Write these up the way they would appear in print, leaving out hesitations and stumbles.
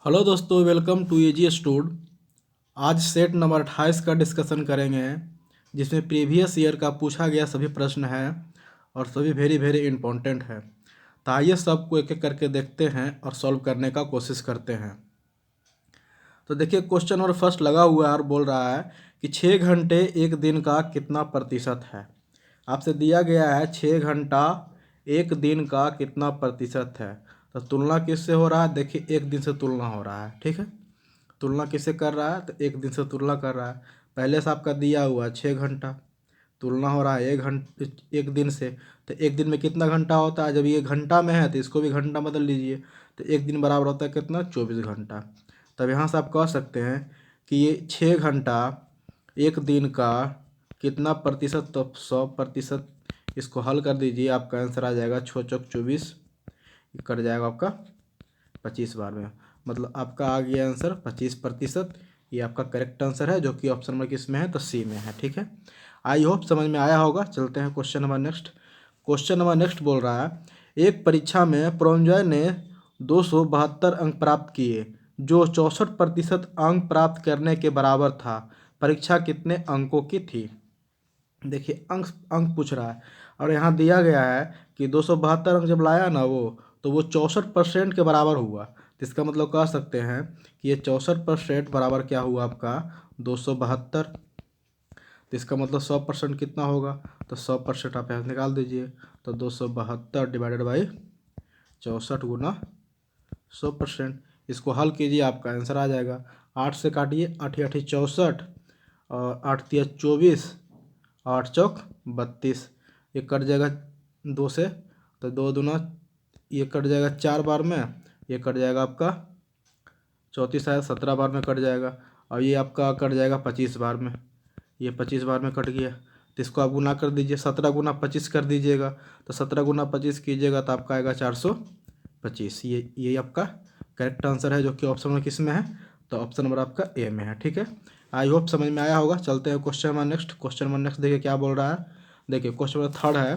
Hello दोस्तों, welcome to AG stood. आज set number 28 का डिस्कशन करेंगे, जिसमें प्रीवियस ईयर का पूछा गया सभी प्रश्न है और सभी वेरी वेरी इंपॉर्टेंट है। तो आइए सबको एक एक करके देखते हैं और सॉल्व करने का कोशिश करते हैं। तो देखिए, क्वेश्चन नंबर फर्स्ट लगा हुआ है और बोल रहा है कि 6 घंटे एक दिन का कितना प्रतिशत है। आपसे दिया गया है 6 घंटा एक दिन का कितना प्रतिशत है। तो तुलना किससे हो रहा है? देखिए, एक दिन से तुलना हो रहा है, ठीक है। तुलना किससे कर रहा है? तो एक दिन से तुलना कर रहा है। पहले से आपका दिया हुआ 6 घंटा, तुलना हो रहा है एक दिन से। तो एक दिन में कितना घंटा होता है? जब ये घंटा में है तो इसको भी घंटा बदल लीजिए। तो एक दिन बराबर होता है कितना? 24 घंटा। तब यहाँ से आप कह सकते हैं कि ये 6 घंटा एक दिन का कितना प्रतिशत? तो 100%। इसको हल कर दीजिए, आपका आंसर आ जाएगा 6 चौक 24, कट जाएगा आपका 25 बार में। मतलब आपका आ गया आंसर 25%। ये आपका करेक्ट आंसर है, जो कि ऑप्शन नंबर किस में है? तो सी में है, ठीक है। आई होप समझ में आया होगा। चलते हैं question number next. Question number next बोल रहा है, एक परीक्षा में प्रॉन्जॉय ने 272 अंक प्राप्त किए, जो 64% अंक प्राप्त करने के बराबर था। परीक्षा कितने अंकों की थी? देखिए, अंक अंक पूछ रहा है और यहाँ दिया गया है कि 272 अंक जब लाया ना वो, तो वो 64% के बराबर हुआ। तो इसका मतलब कह सकते हैं कि ये 64% बराबर क्या हुआ आपका? 272। तो इसका मतलब 100% कितना होगा? तो 100% आप यहाँ निकाल दीजिए। तो 272 डिवाइडेड बाई 64 गुना 100%। इसको हल कीजिए, आपका आंसर आ जाएगा। 8 से काटिए, 8 8 64 और 8 3 24, 8 चौक 32। ये कट जाएगा 2 से, तो 2 दूना, ये कट जाएगा 4 बार में। ये कट जाएगा आपका 34 है, 17 बार में कट जाएगा। और ये आपका कट जाएगा 25 बार में। ये 25 बार में कट गया। तो इसको आप गुना कर दीजिए, 17 गुना 25 कर दीजिएगा। तो 17 गुना 25 कीजिएगा तो आपका आएगा 425। ये आपका करेक्ट आंसर है, जो कि ऑप्शन नंबर किस में है? तो ऑप्शन नंबर आपका ए में है, ठीक है। आई होप समझ में आया होगा। चलते हैं question number next. Question number next देखिए क्या बोल रहा है। देखिए, क्वेश्चन नंबर थर्ड है,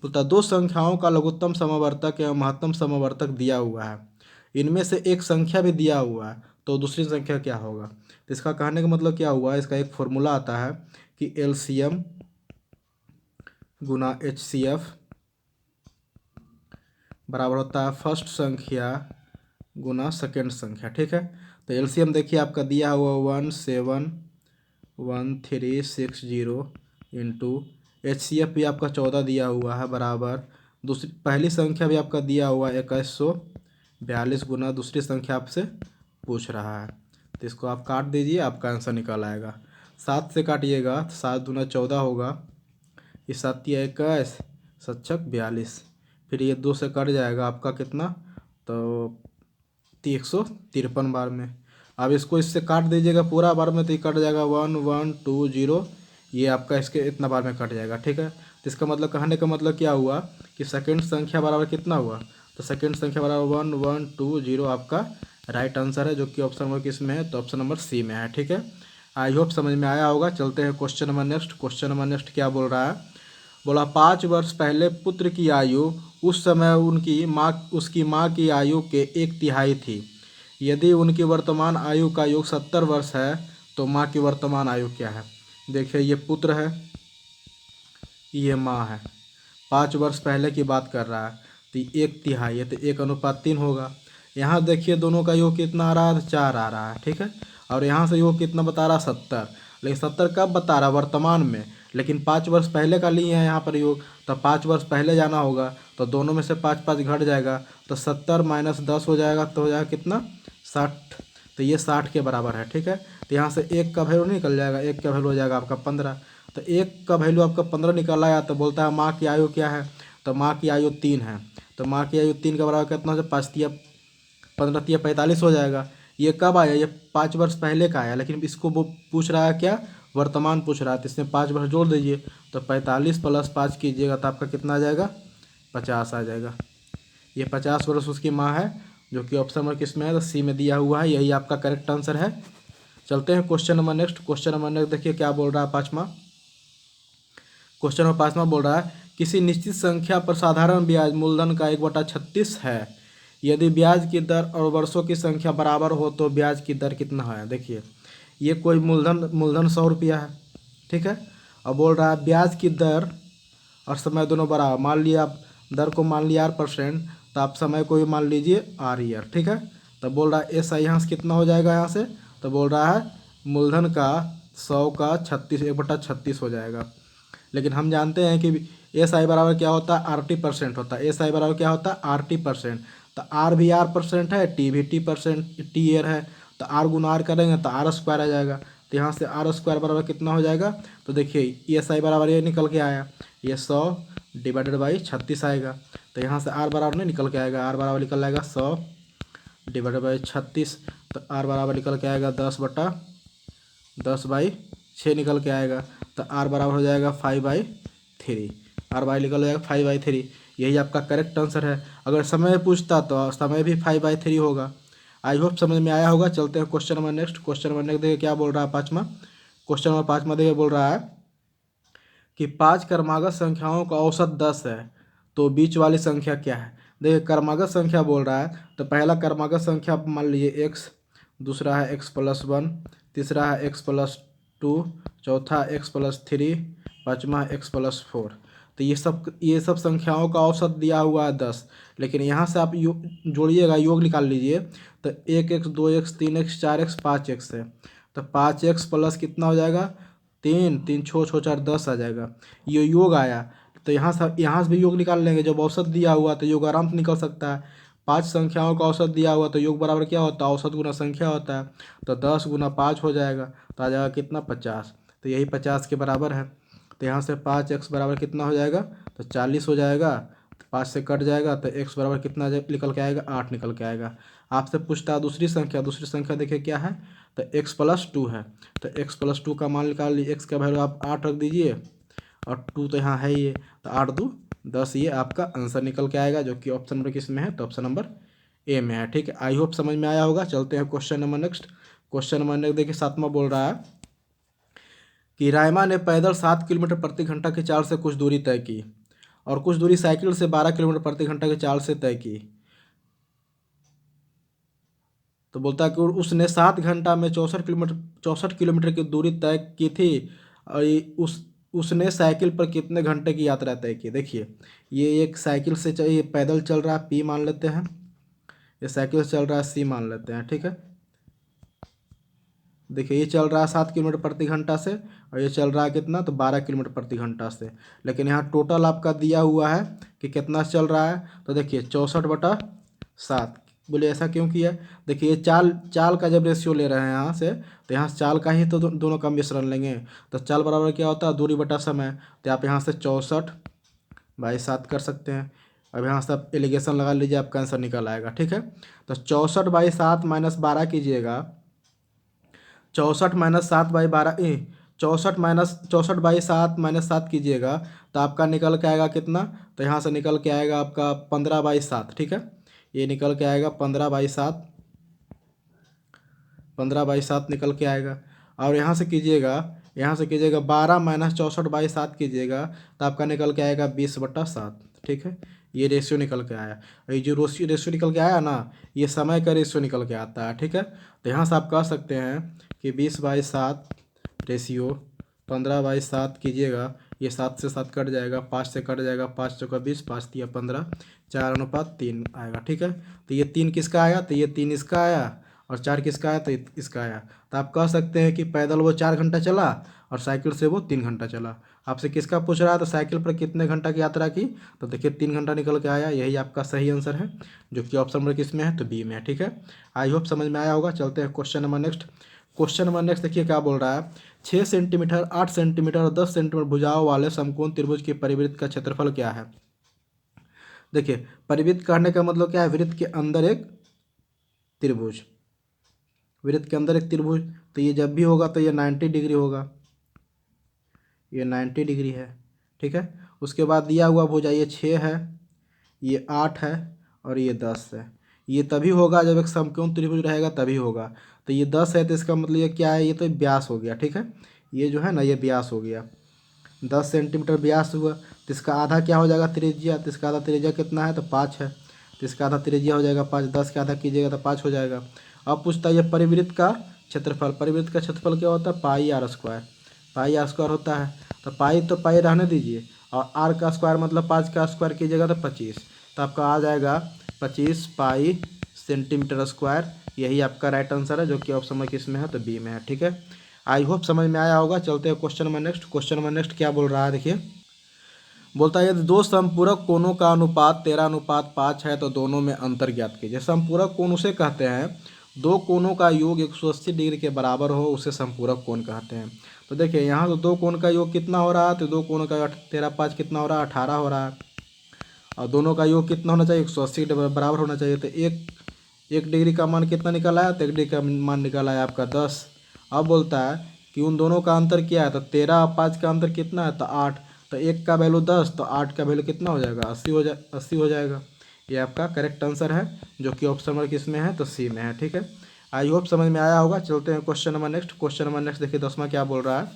बोलता है, दो संख्याओं का लघुत्तम समवर्तक एवं महत्तम समवर्तक दिया हुआ है। इनमें से एक संख्या भी दिया हुआ है, तो दूसरी संख्या क्या होगा? तो इसका कहने का मतलब क्या हुआ? इसका एक फॉर्मूला आता है कि एलसीएम गुना एचसीएफ बराबर होता है फर्स्ट संख्या गुना सेकेंड संख्या, ठीक है। तो एलसीएम देखिए आपका दिया हुआ 171360 इंटू एचसीएफ भी आपका 14 दिया हुआ है, बराबर दूसरी पहली संख्या भी आपका दिया हुआ है 2142 गुना दूसरी संख्या आपसे पूछ रहा है। तो इसको आप काट दीजिए, आपका आंसर निकल आएगा। 7 से काटिएगा तो 7 दूना 14 होगा, ये 7 या 21, 7 छक 42। फिर ये 2 से कट जाएगा आपका कितना? तो 153 बार में। अब इसको इससे काट दीजिएगा पूरा बार में, तो ये कट जाएगा 1120। ये आपका इसके इतना बार में कट जाएगा, ठीक है। तो इसका मतलब कहने का मतलब क्या हुआ कि सेकेंड संख्या बराबर कितना हुआ? तो सेकेंड संख्या बराबर 1120 आपका राइट आंसर है, जो कि ऑप्शन नंबर किस में है? तो ऑप्शन नंबर सी में है, ठीक है। आई होप समझ में आया होगा। चलते हैं question number next. Question number next क्या बोल रहा है? बोला, 5 वर्ष पहले पुत्र की आयु उस समय उसकी माँ की आयु के 1/3 थी। यदि उनकी वर्तमान आयु का योग 70 वर्ष है, तो माँ की वर्तमान आयु क्या है? देखिए, ये पुत्र है, ये माँ है। 5 वर्ष पहले की बात कर रहा है, तो 1/3 है, तो 1:3 होगा। यहाँ देखिए दोनों का योग कितना आ रहा है? 4 आ रहा है, ठीक है। और यहाँ से योग कितना बता रहा है? 70। लेकिन 70 कब बता रहा है? वर्तमान में। लेकिन 5 वर्ष पहले का लिए हैं यहाँ पर योग, तो 5 वर्ष पहले जाना होगा। तो दोनों में से 5 5 घट जाएगा, तो 70 माइनस 10 हो जाएगा, तो हो जाएगा कितना? 60। तो ये 60 के बराबर है, ठीक है। तो यहाँ से 1 का वैल्यू निकल जाएगा, 1 का वैल्यू हो जाएगा आपका 15। तो 1 का वैल्यू आपका 15 निकल आया, तो बोलता है माँ की आयु क्या है? तो माँ की आयु 3 है। तो माँ की आयु 3 के बराबर कितना हो जाए? 5 तिया 15 तिया 45 हो जाएगा। ये कब आया? ये 5 वर्ष पहले का आया, लेकिन इसको वो पूछ रहा है क्या? वर्तमान पूछ रहा है। तो इसमें 5 वर्ष जोड़ दीजिए, तो 45 + 5 कीजिएगा तो आपका कितना आ जाएगा? 50 आ जाएगा। ये 50 वर्ष उसकी माँ है, जो कि ऑप्शन नंबर किस में है? तो सी में दिया हुआ है। यही आपका करेक्ट आंसर है। चलते हैं question number next. Question number next देखिए क्या बोल रहा है, पाँचवा क्वेश्चन नंबर 5वां बोल रहा है, किसी निश्चित संख्या पर साधारण ब्याज मूलधन का 1/36 है। यदि ब्याज की दर और वर्षों की संख्या बराबर हो तो ब्याज की दर कितना है। देखिए ये कोई मूलधन 100 रुपया है, ठीक है, और बोल रहा है ब्याज की दर और समय दोनों बराबर। मान लिया आप दर को मान लिया R%, तो आप समय को भी मान लीजिए R ठीक है। तो बोल रहा है SI यहाँ से कितना हो जाएगा, यहाँ से तो बोल रहा है मूलधन का 100 का 36 1/36 हो जाएगा। लेकिन हम जानते हैं कि SI बराबर क्या होता है, RT% होता है। SI बराबर क्या होता है, RT%। तो R भी R% है, T भी T है, तो R गुना R करेंगे तो R² आ जाएगा। तो यहाँ से R² बराबर कितना हो जाएगा, तो देखिए SI बराबर ये निकल के आया, ये 100/36 आएगा। तो यहाँ से R बराबर नहीं निकल के आएगा, R बराबर निकल आएगा 100/36। तो R बराबर निकल के आएगा 10/10/6 निकल के आएगा। तो R बराबर हो जाएगा 5/3। R बाई निकल जाएगा 5/3। यही आपका करेक्ट आंसर है। अगर समय पूछता तो समय भी 5/3 होगा। आई होप समझ में आया होगा। चलते हैं question number next. Question number next देखिए क्या बोल रहा है, पाँचवा क्वेश्चन नंबर 5 देखिए बोल रहा है कि 5 क्रमागत संख्याओं का औसत 10 है तो बीच वाली संख्या क्या है। देखिए क्रमागत संख्या बोल रहा है, तो पहला क्रमागत संख्या मान लीजिए x, दूसरा है x+1, तीसरा है x+2, चौथा x+3, पाँचवा x+4। तो ये सब संख्याओं का औसत दिया हुआ है 10। लेकिन यहाँ से आप जोड़िएगा, योग निकाल लीजिए, तो 1x 2x 3x 4x 5x है। तो 5x प्लस कितना हो जाएगा, 3 छो 4 10 आ जाएगा। ये योग आया, तो यहाँ से भी योग निकाल लेंगे। जब औसत दिया हुआ तो योग आराम से निकल सकता है। 5 संख्याओं का औसत दिया हुआ तो योग बराबर क्या होता है, औसत गुना संख्या होता है। तो 10 गुना 5 हो जाएगा, तो आ जाएगा कितना, 50। तो यही 50 के बराबर है। तो यहाँ से 5x बराबर कितना हो जाएगा, तो 40 हो जाएगा। 5 से कट जाएगा तो x बराबर कितना निकल के आएगा, 8 निकल के आएगा। आपसे पूछता है दूसरी संख्या देखिए क्या है, तो x+2 है। तो x+2 का मान निकाल लीजिए, x का वैल्यू आप 8 रख दीजिए और 2 तो यहाँ है ही है, तो 8 2 10, ये आपका आंसर निकल के आएगा, जो कि ऑप्शन नंबर किस में है, तो ऑप्शन नंबर ए में है। ठीक है, आई होप समझ में आया होगा। चलते हैं question number next. Question number next देखिए 7वां बोल रहा है कि रायमा ने पैदल 7 किलोमीटर प्रति घंटा की चाल से कुछ दूरी तय की और कुछ दूरी साइकिल से 12 किलोमीटर प्रति घंटा की चाल से तय की। तो बोलता है कि उसने 7 घंटा में 64 किलोमीटर की दूरी तय की थी और उसने साइकिल पर कितने घंटे की यात्रा तय की। देखिए ये एक साइकिल से ये पैदल चल रहा है, P मान लेते हैं, ये साइकिल से चल रहा है, C मान लेते हैं। ठीक है, देखिए ये चल रहा है 7 किलोमीटर प्रति घंटा से और ये चल रहा है कितना, तो 12 किलोमीटर प्रति घंटा से। लेकिन यहाँ टोटल आपका दिया हुआ है कि कितना चल रहा है, तो देखिए 64/7। बोले ऐसा क्यों किया, देखिए ये चाल का जब रेशियो ले रहे हैं यहाँ से, तो यहाँ से चाल का ही तो दोनों का मिश्रण लेंगे। तो चाल बराबर क्या होता है, दूरी बटा समय। तो आप यहाँ से 64/7 कर सकते हैं। अब यहाँ से आप एलिगेशन लगा लीजिए, आपका आंसर निकल आएगा। ठीक है, तो 64/7 माइनस 12 कीजिएगा, 64/7 माइनस 7 कीजिएगा तो आपका निकल के आएगा कितना, तो यहाँ से निकल के आएगा आपका 15/7। ठीक है, ये निकल के आएगा 15/7, 15/7 निकल के आएगा। और यहाँ से कीजिएगा 12 माइनस 64/7 कीजिएगा तो आपका निकल के आएगा 20/7। ठीक है, ये रेशियो निकल के आया। ये जो रेशियो निकल के आया ना, ये समय का रेशियो निकल के आता है। ठीक है, तो यहाँ से आप कह सकते हैं कि 20/7 रेशियो 15/7 कीजिएगा, ये 7 से 7 कट जाएगा, 5 से कट जाएगा, 5 चौका 20, 5 तिया 15, 4:3 आएगा। ठीक है, तो ये 3 किसका आया, तो ये 3 इसका आया और 4 किसका आया, तो इसका आया। तो आप कह सकते हैं कि पैदल वो 4 घंटा चला और साइकिल से वो 3 घंटा चला। आपसे किसका पूछ रहा है, तो साइकिल पर कितने घंटा की यात्रा की, तो देखिए 3 घंटा निकल के आया। यही आपका सही आंसर है, जो कि ऑप्शन नंबर किस में है, तो बी में है। ठीक है, आई होप समझ में आया होगा। चलते हैं question number next. Question number next देखिए क्या बोल रहा है, 6 सेंटीमीटर 8 सेंटीमीटर और 10 सेंटीमीटर भुजाओं वाले समकोण त्रिभुज के परिवृत्त का क्षेत्रफल क्या है। देखिए परिवृत्त कहने का मतलब क्या है, वृत्त के अंदर एक त्रिभुज, वृत्त के अंदर एक त्रिभुज। तो ये जब भी होगा तो ये 90 डिग्री होगा, ये 90 डिग्री है। ठीक है, उसके बाद दिया हुआ भुजा ये 6 है, ये 8 है और ये 10 है। ये तभी होगा जब एक समकोण त्रिभुज रहेगा, तभी होगा। तो ये 10 है तो इसका मतलब ये क्या है, ये तो व्यास हो गया। ठीक है, ये जो है ना, ये व्यास हो गया, 10 सेंटीमीटर व्यास हुआ। तो इसका आधा क्या हो जाएगा, त्रिज्या। तो इसका आधा त्रिज्या कितना है, तो 5 है। तो तो इसका आधा त्रिज्या हो जाएगा 5, 10 का आधा कीजिएगा तो 5 हो जाएगा। अब पूछता है ये परिवृत्त का क्षेत्रफल। परिवृत्त का क्षेत्रफल क्या होता है? Pi R square. Pi R square होता है, तो पाई रहने दीजिए, और आर का स्क्वायर मतलब 5 का स्क्वायर कीजिएगा तो 25, तो आपका आ जाएगा 25 पाई सेंटीमीटर स्क्वायर। यही आपका राइट आंसर है, जो कि ऑप्शन में किस में है? तो बी में है। ठीक है, आई होप समझ में आया होगा। चलते हैं question number next. Question number next क्या बोल रहा है, देखिए। बोलता है यदि दो समपूरक कोणों का अनुपात 13:5 है तो दोनों में अंतर ज्ञात कीजिए। समपूरक कोण उसे कहते हैं, दो कोणों का योग 180 डिग्री के बराबर हो, उसे समपूरक कोण कहते हैं। तो देखिए यहाँ तो दो कोण का योग कितना हो रहा है? तो दो कोणों का 13:5 कितना हो रहा है? 18 हो रहा है। और दोनों का योग कितना होना चाहिए? 180 के बराबर होना चाहिए। तो एक डिग्री का मान कितना निकल आया? तो 1 डिग्री का मान निकल आया आपका 10। अब बोलता है कि उन दोनों का अंतर क्या है? तो 13 और 5 का अंतर कितना है? तो 8। तो एक का वैल्यू 10, तो 8 का वैल्यू कितना हो जाएगा? 80 हो जाएगा। ये आपका करेक्ट आंसर है, जो कि ऑप्शन नंबर किस में है? तो सी में है। ठीक है, आई होप समझ में आया होगा। चलते हैं question number next. Question number next देखिए 10वां क्या बोल रहा है।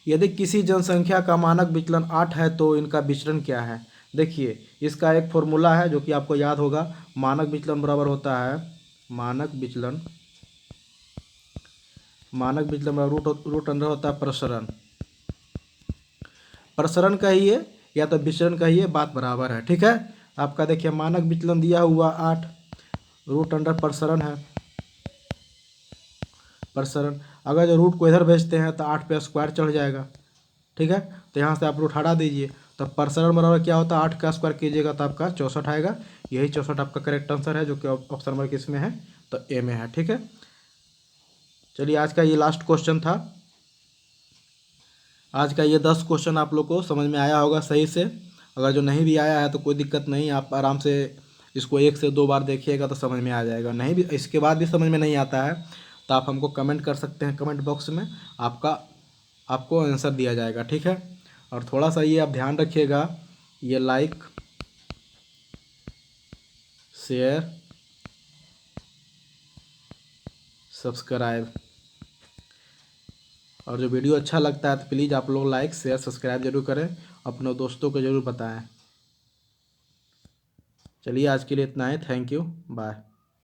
यदि किसी जनसंख्या का मानक विचलन 8 है तो इनका विचरण क्या है? देखिए इसका एक फॉर्मूला है जो कि आपको याद होगा। मानक विचलन बराबर होता है मानक विचलन बराबर रूट अंडर होता है प्रसरण। प्रसरण कहिए या तो विचरण कहिए, बात बराबर है। ठीक है, आपका देखिए मानक विचलन दिया हुआ 8, रूट अंडर प्रसरण है। प्रसरण अगर जो रूट को इधर भेजते हैं तो 8 पे स्क्वायर चढ़ जाएगा। ठीक है, तो यहाँ से आप रूट हटा दीजिए, तो प्रसरण बराबर क्या होता है? 8 का स्क्वायर कीजिएगा तो आपका 64 आएगा। यही 64 आपका करेक्ट आंसर है, जो कि ऑप्शन नंबर किस में है? तो ए में है। ठीक है, चलिए आज का ये लास्ट क्वेश्चन था। आज का ये 10 क्वेश्चन आप लोग को समझ में आया होगा सही से। अगर जो नहीं भी आया है तो कोई दिक्कत नहीं, आप आराम से इसको 1 से 2 बार देखिएगा तो समझ में आ जाएगा। नहीं भी इसके बाद भी समझ में नहीं आता है तो आप हमको कमेंट कर सकते हैं, कमेंट बॉक्स में आपको आंसर दिया जाएगा। ठीक है, और थोड़ा सा ये आप ध्यान रखिएगा, ये लाइक शेयर सब्सक्राइब, और जो वीडियो अच्छा लगता है तो प्लीज़ आप लोग लाइक शेयर सब्सक्राइब जरूर करें, अपने दोस्तों को ज़रूर बताएं। चलिए आज के लिए इतना ही, थैंक यू, बाय।